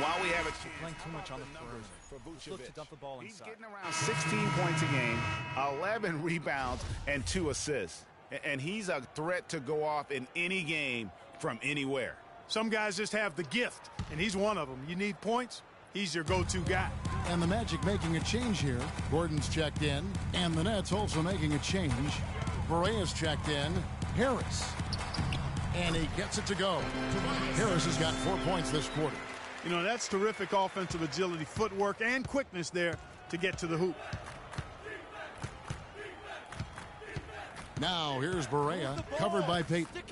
while we have it, playing too much on the perimeter. Look to dump the ball he's inside. getting around 16 points a game, 11 rebounds, and 2 assists. And he's a threat to go off in any game from anywhere. Some guys just have the gift, and he's one of them. You need points, he's your go-to guy. And the Magic making a change here. Gordon's checked in, and the Nets also making a change. Berea's checked in. Harris. And he gets it to go. Harris has got 4 points this quarter. You know, that's terrific offensive agility, footwork, and quickness there to get to the hoop. Now here's Berea, covered by Payton.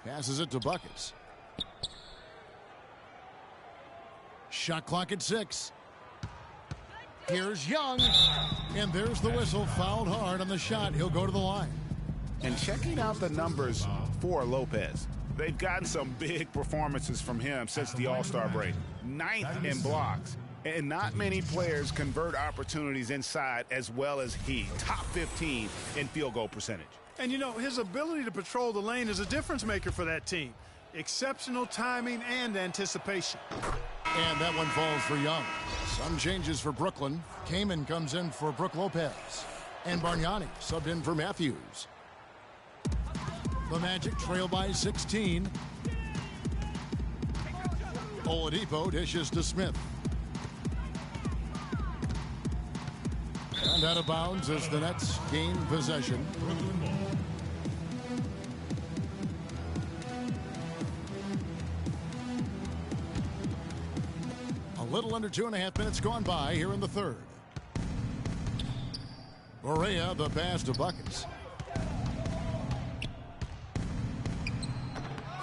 Passes it to Buckets. Shot clock at 6. Here's Young. And there's the whistle. Fouled hard on the shot. He'll go to the line. And checking out the numbers for Lopez. They've gotten some big performances from him since the All-Star break. 9th in blocks. And not many players convert opportunities inside as well as he. Top 15 in field goal percentage. And, you know, his ability to patrol the lane is a difference maker for that team. Exceptional timing and anticipation. And that one falls for Young. Some changes for Brooklyn. Kaman comes in for Brook Lopez. And Bargnani subbed in for Matthews. The Magic trail by 16. Oladipo dishes to Smith. And out of bounds as the Nets gain possession. A little under 2.5 minutes gone by here in the third. Berea, the pass to Buckets.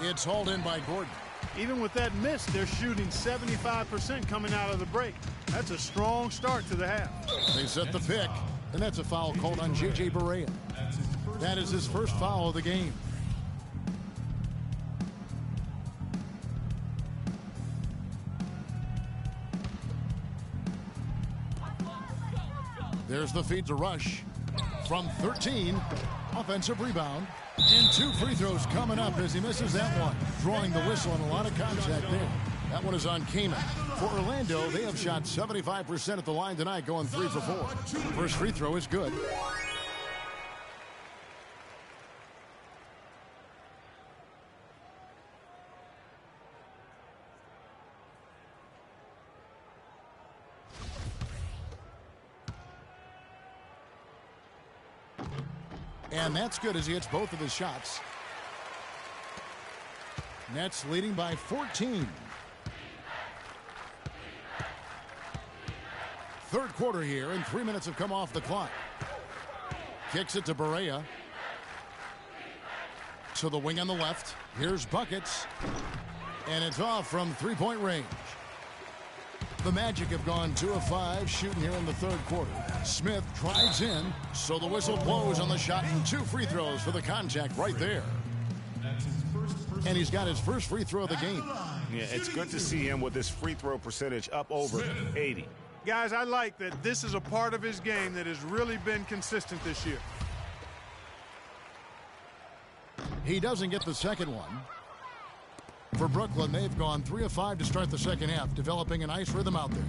It's hauled in by Gordon. Even with that miss, they're shooting 75% coming out of the break. That's a strong start to the half. They set the pick, and that's a foul called on J.J. Berea. That is his first foul of the game. There's the feed to Rush. From 13, offensive rebound. And 2 free throws coming up as he misses that one. Drawing the whistle and a lot of contact there. That one is on Kaman. For Orlando, they have shot 75% at the line tonight, going 3 for 4. First free throw is good. And that's good as he hits both of his shots. Nets leading by 14. Third quarter here, and 3 minutes have come off the clock. Kicks it to Berea. To the wing on the left. Here's Buckets. And it's off from three-point range. The Magic have gone 2 of 5 shooting here in the third quarter. Smith drives in, so the whistle blows on the shot, and 2 free throws for the contact right there. And he's got his first free throw of the game. Yeah, it's good to see him with his free throw percentage up over 80. Guys, I like that this is a part of his game that has really been consistent this year. He doesn't get the second one. For Brooklyn, they've gone 3 of 5 to start the second half, developing a nice rhythm out there.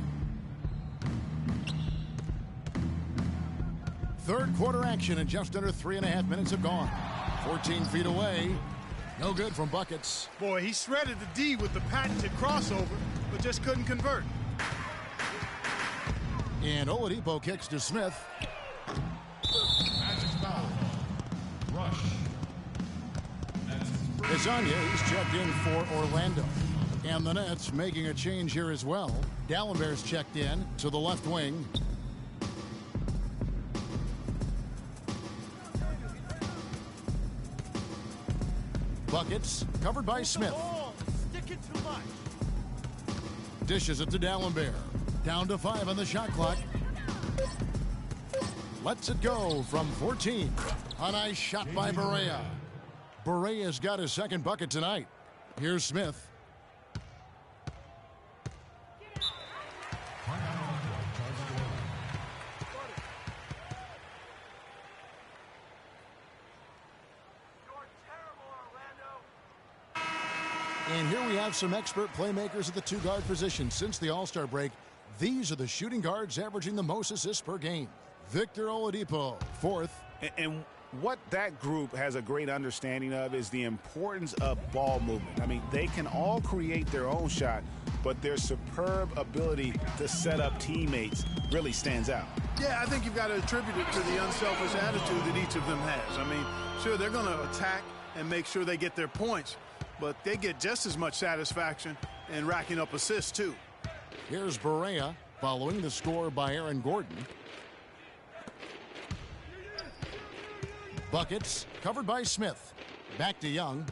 Third quarter action, and just under 3.5 minutes have gone. 14 feet away. No good from Buckets. Boy, he shredded the D with the patented crossover, but just couldn't convert. And Oladipo kicks to Smith. Magic foul. Rush. Kazanya, he's checked in for Orlando. And the Nets making a change here as well. Dallenberg's checked in to the left wing. Buckets covered by Smith. Dishes it to Dallenberg. Down to 5 on the shot clock. Lets it go from 14. A nice shot by Berea. Berea's got his second bucket tonight. Here's Smith. And here we have some expert playmakers at the two-guard position. Since the All-Star break, these are the shooting guards averaging the most assists per game. Victor Oladipo, fourth. And what that group has a great understanding of is the importance of ball movement. I mean, they can all create their own shot, but their superb ability to set up teammates really stands out. Yeah, I think you've got to attribute it to the unselfish attitude that each of them has. I mean, sure, they're going to attack and make sure they get their points, but they get just as much satisfaction in racking up assists, too. Here's Barea following the score by Aaron Gordon. Buckets covered by Smith. Back to Young.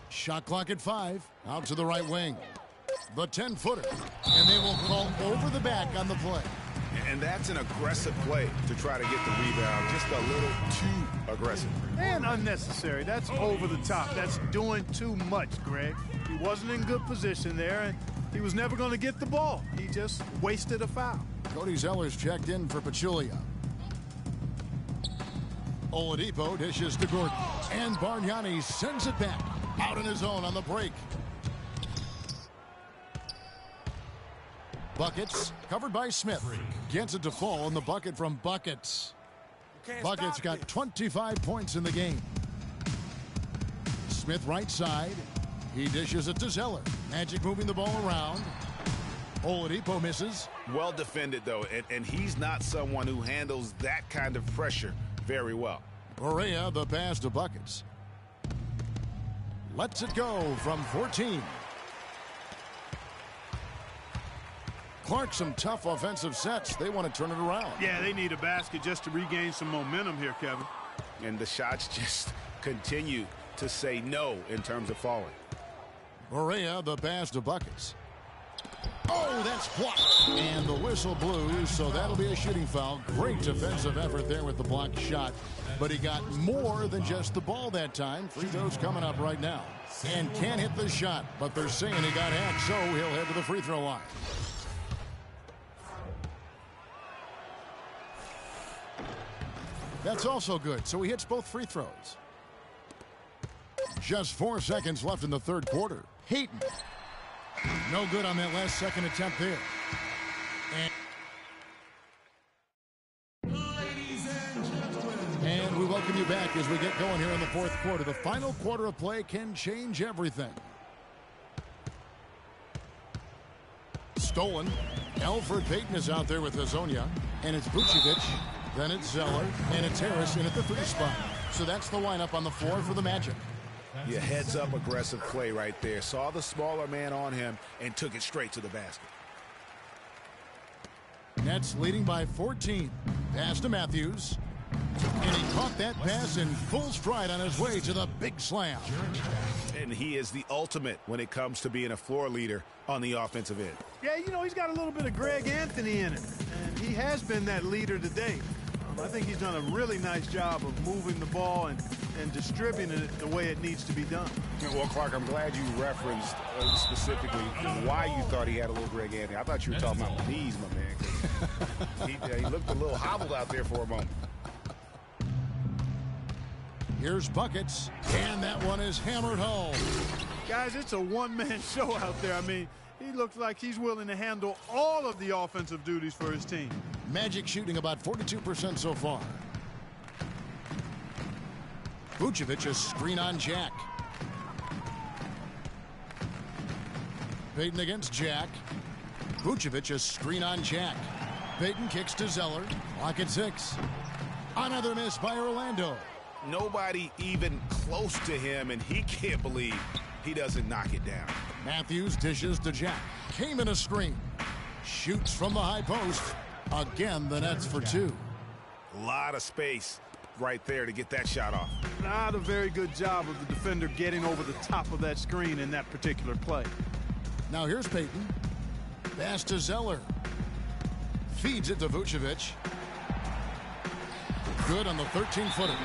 Shot clock at 5. Out to the right wing. The 10-footer. And they will call over the back on the play. And that's an aggressive play to try to get the rebound. Just a little too aggressive. And unnecessary. That's over the top. That's doing too much, Greg. He wasn't in good position there, and he was never going to get the ball. He just wasted a foul. Cody Zeller's checked in for Pachulia. Oladipo dishes to Gordon. And Bargnani sends it back. Out on his own on the break. Buckets covered by Smith. Gets it to fall in the bucket from Buckets. Buckets got 25 points in the game. Smith right side. He dishes it to Zeller. Magic moving the ball around. Oladipo misses. Well defended, though, and he's not someone who handles that kind of pressure very well. Barea the pass to Buckets. Lets it go from 14. Clark, some tough offensive sets. They want to turn it around. Yeah, they need a basket just to regain some momentum here, Kevin. And the shots just continue to say no in terms of falling. Barea the pass to Buckets. Oh, that's blocked. And the whistle blew, so that'll be a shooting foul. Great defensive effort there with the blocked shot. But he got more than just the ball that time. Free throws coming up right now. And can't hit the shot, but they're saying he got hacked, so he'll head to the free throw line. That's also good, so he hits both free throws. Just 4 seconds left in the third quarter. Hayton. No good on that last second attempt there. And we welcome you back as we get going here in the fourth quarter. The final quarter of play can change everything. Stolen. Elfrid Payton is out there with Hazonia. And it's Vucevic. Then it's Zeller. And it's Harris in at the 3 spot. So that's the lineup on the floor for the Magic. Yeah, heads-up aggressive play right there. Saw the smaller man on him and took it straight to the basket. Nets leading by 14. Pass to Matthews. And he caught that pass in full stride on his way to the big slam. And he is the ultimate when it comes to being a floor leader on the offensive end. Yeah, you know, he's got a little bit of Greg Anthony in him. And he has been that leader today. I think he's done a really nice job of moving the ball and distributing it the way it needs to be done. Well, Clark, I'm glad you referenced specifically why you thought he had a little Greg Anthony. I thought you were talking about the knees, my man. He looked a little hobbled out there for a moment. Here's Buckets, and that one is hammered home. Guys, it's a one-man show out there. I mean, he looks like he's willing to handle all of the offensive duties for his team. Magic shooting about 42% so far. Vucevic, a screen on Jack. Payton against Jack. Vucevic, a screen on Jack. Payton kicks to Zeller. Clock at 6. Another miss by Orlando. Nobody even close to him, and he can't believe he doesn't knock it down. Matthews dishes to Jack. Came in a screen. Shoots from the high post. Again, the Nets for 2. A lot of space right there to get that shot off. Not a very good job of the defender getting over the top of that screen in that particular play. Now here's Payton. Pass to Zeller. Feeds it to Vucevic. Good on the 13-footer.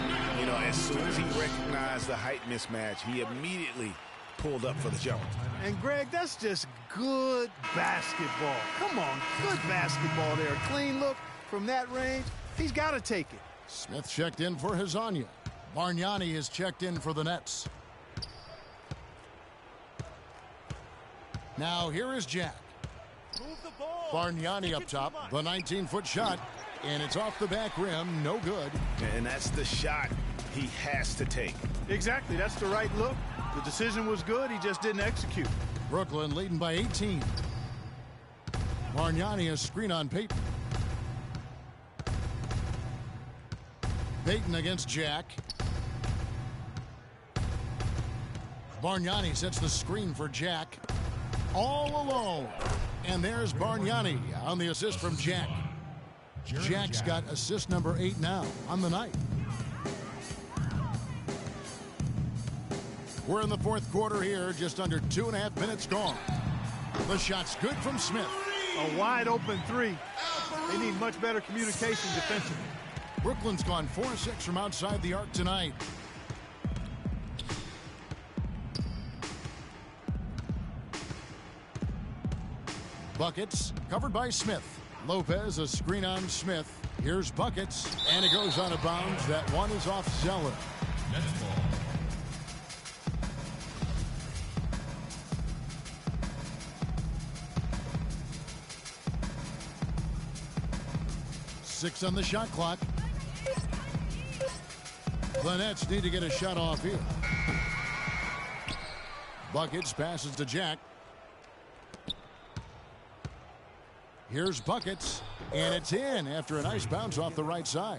You know, as soon as he recognized the height mismatch, he immediately pulled up for the jump. And, Greg, that's just good basketball. Come on, good basketball there. A clean look from that range. He's got to take it. Smith checked in for Hazonia. Bargnani is checked in for the Nets. Now here is Jack. Move the ball. Bargnani up top. The 19-foot shot. And it's off the back rim. No good. And that's the shot he has to take. Exactly. That's the right look. The decision was good. He just didn't execute. Brooklyn leading by 18. Bargnani a screen on Payton. Payton against Jack. Bargnani sets the screen for Jack. All alone. And there's Bargnani on the assist from Jack. Jack's got assist number 8 now on the night. We're in the fourth quarter here, just under 2.5 minutes gone. The shot's good from Smith. A wide open three. They need much better communication defensively. Brooklyn's gone 4-6 from outside the arc tonight. Buckets covered by Smith. Lopez a screen on Smith. Here's Buckets, and it goes out of bounds. That one is off Zeller. Nets ball. Six on the shot clock. The Nets need to get a shot off here. Buckets passes to Jack. Here's Buckets, and it's in after a nice bounce off the right side.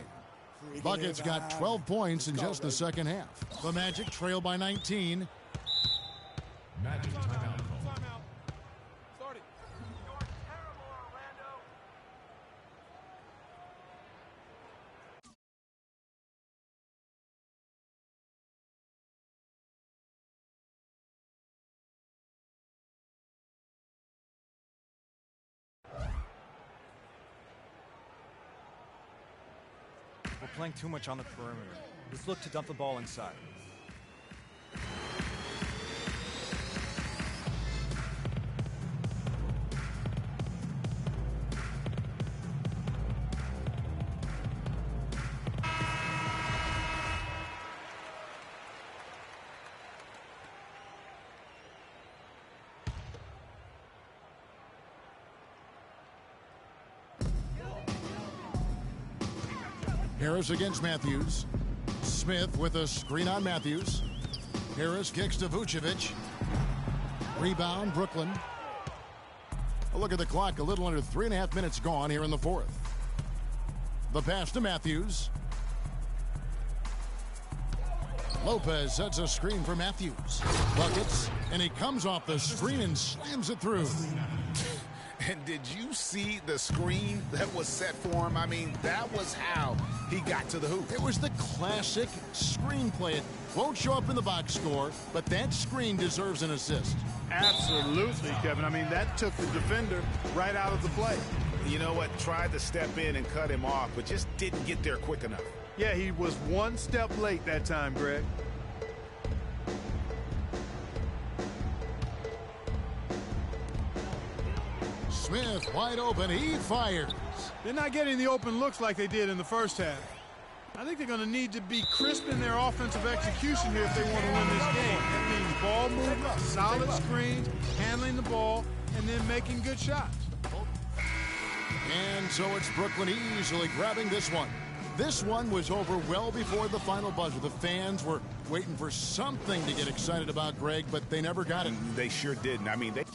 Buckets got 12 points in just the second half. The Magic trail by 19. Magic timeout call. Start it. We're playing too much on the perimeter. Let's look to dump the ball inside. Harris against Matthews. Smith with a screen on Matthews. Harris kicks to Vucevic. Rebound, Brooklyn. A look at the clock, a little under 3.5 minutes gone here in the fourth. The pass to Matthews. Lopez sets a screen for Matthews. Buckets, and he comes off the screen and slams it through. And did you see the screen that was set for him? I mean, that was how he got to the hoop. It was the classic screenplay. It won't show up in the box score, but that screen deserves an assist. Absolutely, Kevin. I mean, that took the defender right out of the play. You know what? Tried to step in and cut him off, but just didn't get there quick enough. Yeah, he was one step late that time, Greg. Smith wide open. He fires. They're not getting the open looks like they did in the first half. I think they're going to need to be crisp in their offensive execution here if they want to win this game. That means ball movement, solid screens, handling the ball, and then making good shots. And so it's Brooklyn easily grabbing this one. This one was over well before the final buzzer. The fans were waiting for something to get excited about, Greg, but they never got it. They sure didn't. I mean, they...